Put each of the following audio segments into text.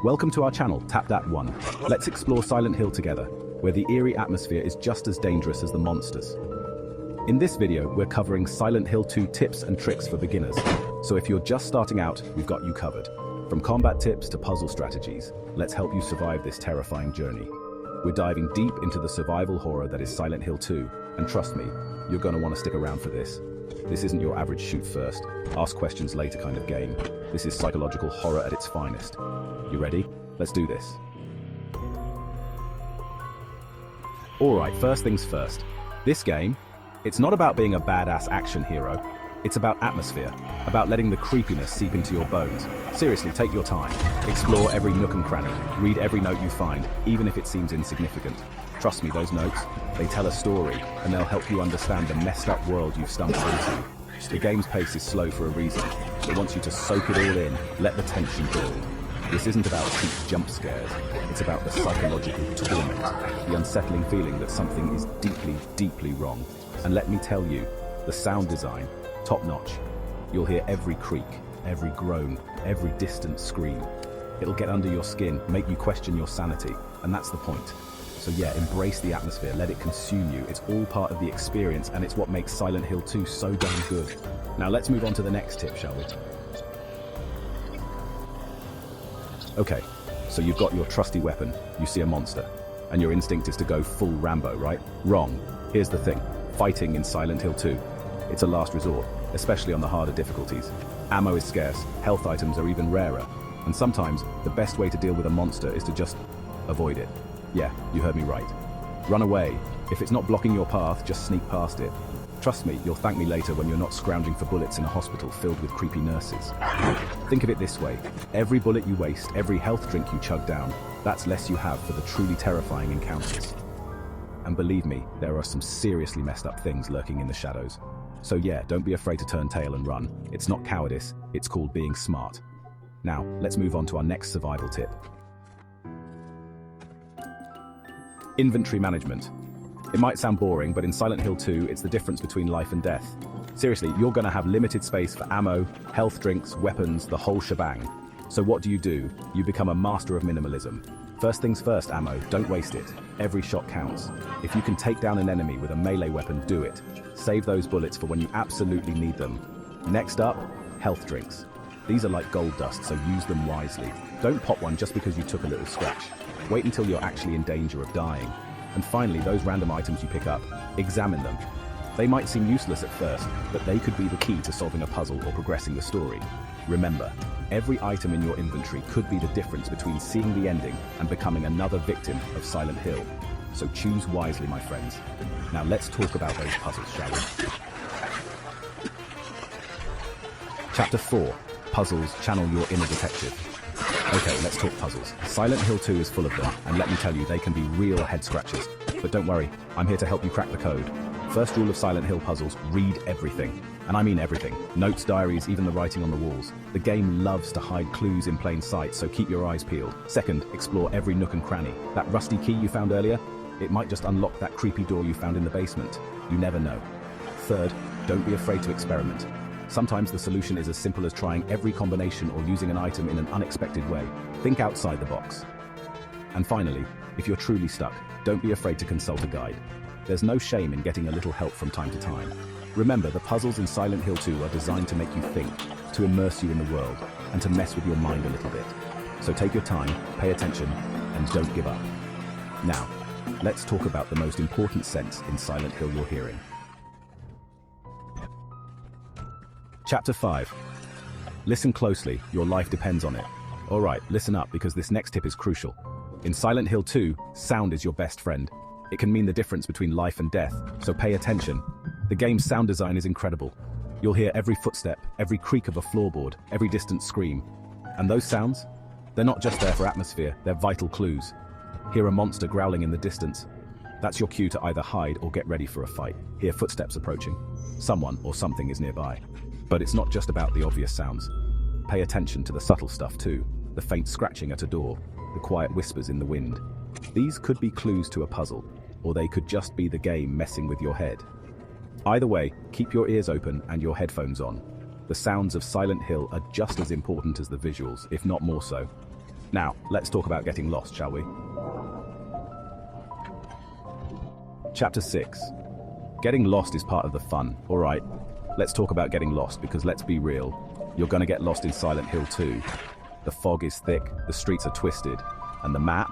Welcome to our channel, Dat One. Let's explore Silent Hill together, where the eerie atmosphere is just as dangerous as the monsters. In this video, we're covering Silent Hill 2 tips and tricks for beginners. So if you're just starting out, we've got you covered. From combat tips to puzzle strategies, let's help you survive this terrifying journey. We're diving deep into the survival horror that is Silent Hill 2, and trust me, you're going to want to stick around for this. This isn't your average shoot first, ask questions later kind of game. This is psychological horror at its finest. You ready? Let's do this. Alright, first things first. This game, it's not about being a badass action hero. It's about atmosphere, about letting the creepiness seep into your bones. Seriously, take your time. Explore every nook and cranny. Read every note you find, even if it seems insignificant. Trust me, those notes, they tell a story, and they'll help you understand the messed up world you've stumbled into. The game's pace is slow for a reason. It wants you to soak it all in, let the tension build. This isn't about cheap jump scares. It's about the psychological torment, the unsettling feeling that something is deeply, deeply wrong. And let me tell you, the sound design, top-notch. You'll hear every creak, every groan, every distant scream. It'll get under your skin, make you question your sanity, and that's the point. So yeah, embrace the atmosphere, let it consume you. It's all part of the experience, and it's what makes Silent Hill 2 so damn good. Now let's move on to the next tip, shall we? Okay, so you've got your trusty weapon, you see a monster, and your instinct is to go full Rambo, right? Wrong. Here's the thing, fighting in Silent Hill 2, it's a last resort, especially on the harder difficulties. Ammo is scarce, health items are even rarer, and sometimes the best way to deal with a monster is to just avoid it. Yeah, you heard me right. Run away. If it's not blocking your path, just sneak past it. Trust me, you'll thank me later when you're not scrounging for bullets in a hospital filled with creepy nurses. Think of it this way, every bullet you waste, every health drink you chug down, that's less you have for the truly terrifying encounters. And believe me, there are some seriously messed up things lurking in the shadows. So yeah, don't be afraid to turn tail and run. It's not cowardice, it's called being smart. Now, let's move on to our next survival tip. Inventory management. It might sound boring, but in Silent Hill 2, it's the difference between life and death. Seriously, you're gonna have limited space for ammo, health drinks, weapons, the whole shebang. So what do? You become a master of minimalism. First things first, ammo, don't waste it. Every shot counts. If you can take down an enemy with a melee weapon, do it. Save those bullets for when you absolutely need them. Next up, health drinks. These are like gold dust, so use them wisely. Don't pop one just because you took a little scratch. Wait until you're actually in danger of dying. And finally, those random items you pick up, examine them. They might seem useless at first, but they could be the key to solving a puzzle or progressing the story. Remember, every item in your inventory could be the difference between seeing the ending and becoming another victim of Silent Hill. So choose wisely, my friends. Now let's talk about those puzzles, shall we? Chapter 4. Puzzles channel your inner detective. Okay, let's talk puzzles. Silent Hill 2 is full of them, and let me tell you, they can be real head-scratchers. But don't worry, I'm here to help you crack the code. First rule of Silent Hill puzzles, read everything. And I mean everything. Notes, diaries, even the writing on the walls. The game loves to hide clues in plain sight, so keep your eyes peeled. Second, explore every nook and cranny. That rusty key you found earlier? It might just unlock that creepy door you found in the basement. You never know. Third, don't be afraid to experiment. Sometimes the solution is as simple as trying every combination or using an item in an unexpected way. Think outside the box. And finally, if you're truly stuck, don't be afraid to consult a guide. There's no shame in getting a little help from time to time. Remember, the puzzles in Silent Hill 2 are designed to make you think, to immerse you in the world, and to mess with your mind a little bit. So take your time, pay attention, and don't give up. Now, let's talk about the most important sense in Silent Hill you're hearing. Chapter 5. Listen closely, your life depends on it. Alright, listen up because this next tip is crucial. In Silent Hill 2, sound is your best friend. It can mean the difference between life and death, so pay attention. The game's sound design is incredible. You'll hear every footstep, every creak of a floorboard, every distant scream. And those sounds? They're not just there for atmosphere, they're vital clues. Hear a monster growling in the distance. That's your cue to either hide or get ready for a fight. Hear footsteps approaching. Someone or something is nearby. But it's not just about the obvious sounds. Pay attention to the subtle stuff too. The faint scratching at a door, the quiet whispers in the wind. These could be clues to a puzzle, or they could just be the game messing with your head. Either way, keep your ears open and your headphones on. The sounds of Silent Hill are just as important as the visuals, if not more so. Now, let's talk about getting lost, shall we? Chapter 6. Getting lost is part of the fun. Alright, let's talk about getting lost because let's be real, you're gonna get lost in Silent Hill 2. The fog is thick, the streets are twisted, and the map?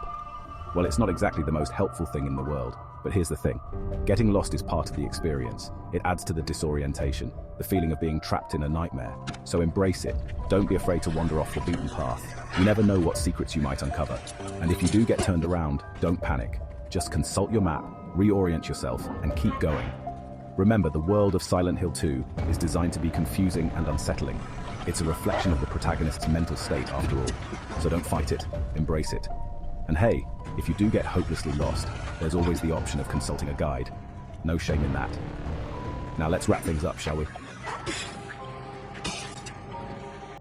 Well, it's not exactly the most helpful thing in the world. But here's the thing. Getting lost is part of the experience. It adds to the disorientation, the feeling of being trapped in a nightmare. So embrace it. Don't be afraid to wander off the beaten path. You never know what secrets you might uncover. And if you do get turned around, don't panic. Just consult your map, reorient yourself, and keep going. Remember, the world of Silent Hill 2 is designed to be confusing and unsettling. It's a reflection of the protagonist's mental state after all. So don't fight it, embrace it. And hey, if you do get hopelessly lost, there's always the option of consulting a guide. No shame in that. Now let's wrap things up, shall we?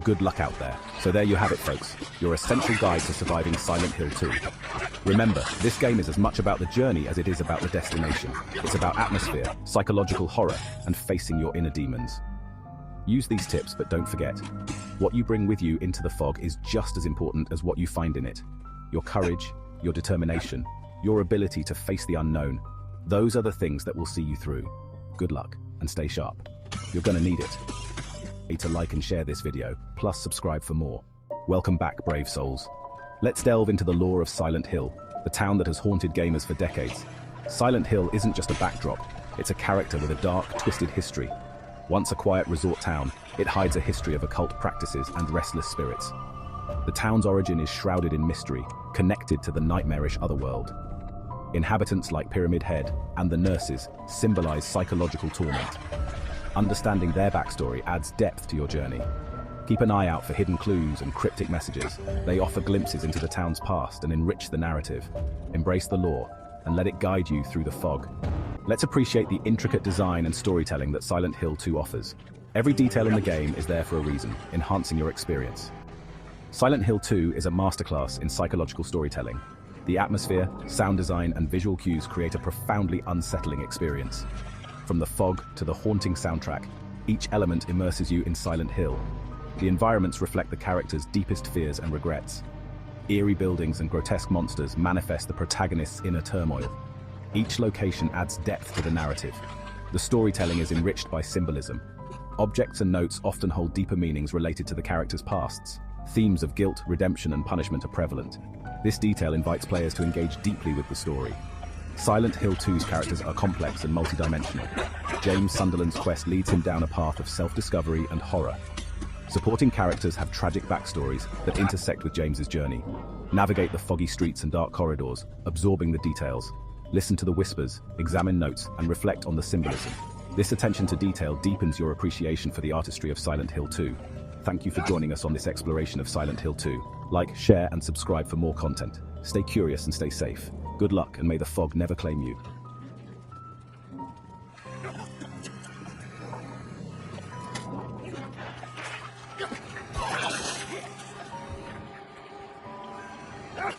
Good luck out there. So there you have it, folks. Your essential guide to surviving Silent Hill 2. Remember, this game is as much about the journey as it is about the destination. It's about atmosphere, psychological horror, and facing your inner demons. Use these tips, but don't forget, what you bring with you into the fog is just as important as what you find in it. Your courage, your determination, your ability to face the unknown. Those are the things that will see you through. Good luck, and stay sharp. You're gonna need it. To like and share this video, plus subscribe for more. Welcome back, brave souls. Let's delve into the lore of Silent Hill, the town that has haunted gamers for decades. Silent Hill isn't just a backdrop, it's a character with a dark, twisted history. Once a quiet resort town, it hides a history of occult practices and restless spirits. The town's origin is shrouded in mystery, connected to the nightmarish otherworld. Inhabitants like Pyramid Head and the nurses symbolize psychological torment. Understanding their backstory adds depth to your journey. Keep an eye out for hidden clues and cryptic messages. They offer glimpses into the town's past and enrich the narrative. Embrace the lore and let it guide you through the fog. Let's appreciate the intricate design and storytelling that Silent Hill 2 offers. Every detail in the game is there for a reason, enhancing your experience. Silent Hill 2 is a masterclass in psychological storytelling. The atmosphere, sound design, and visual cues create a profoundly unsettling experience. From the fog to the haunting soundtrack, each element immerses you in Silent Hill. The environments reflect the character's deepest fears and regrets. Eerie buildings and grotesque monsters manifest the protagonist's inner turmoil. Each location adds depth to the narrative. The storytelling is enriched by symbolism. Objects and notes often hold deeper meanings related to the character's pasts. Themes of guilt, redemption, and punishment are prevalent. This detail invites players to engage deeply with the story. Silent Hill 2's characters are complex and multidimensional. James Sunderland's quest leads him down a path of self-discovery and horror. Supporting characters have tragic backstories that intersect with James's journey. Navigate the foggy streets and dark corridors, absorbing the details. Listen to the whispers, examine notes, and reflect on the symbolism. This attention to detail deepens your appreciation for the artistry of Silent Hill 2. Thank you for joining us on this exploration of Silent Hill 2. Like, share, and subscribe for more content. Stay curious and stay safe. Good luck, and may the fog never claim you. Ah!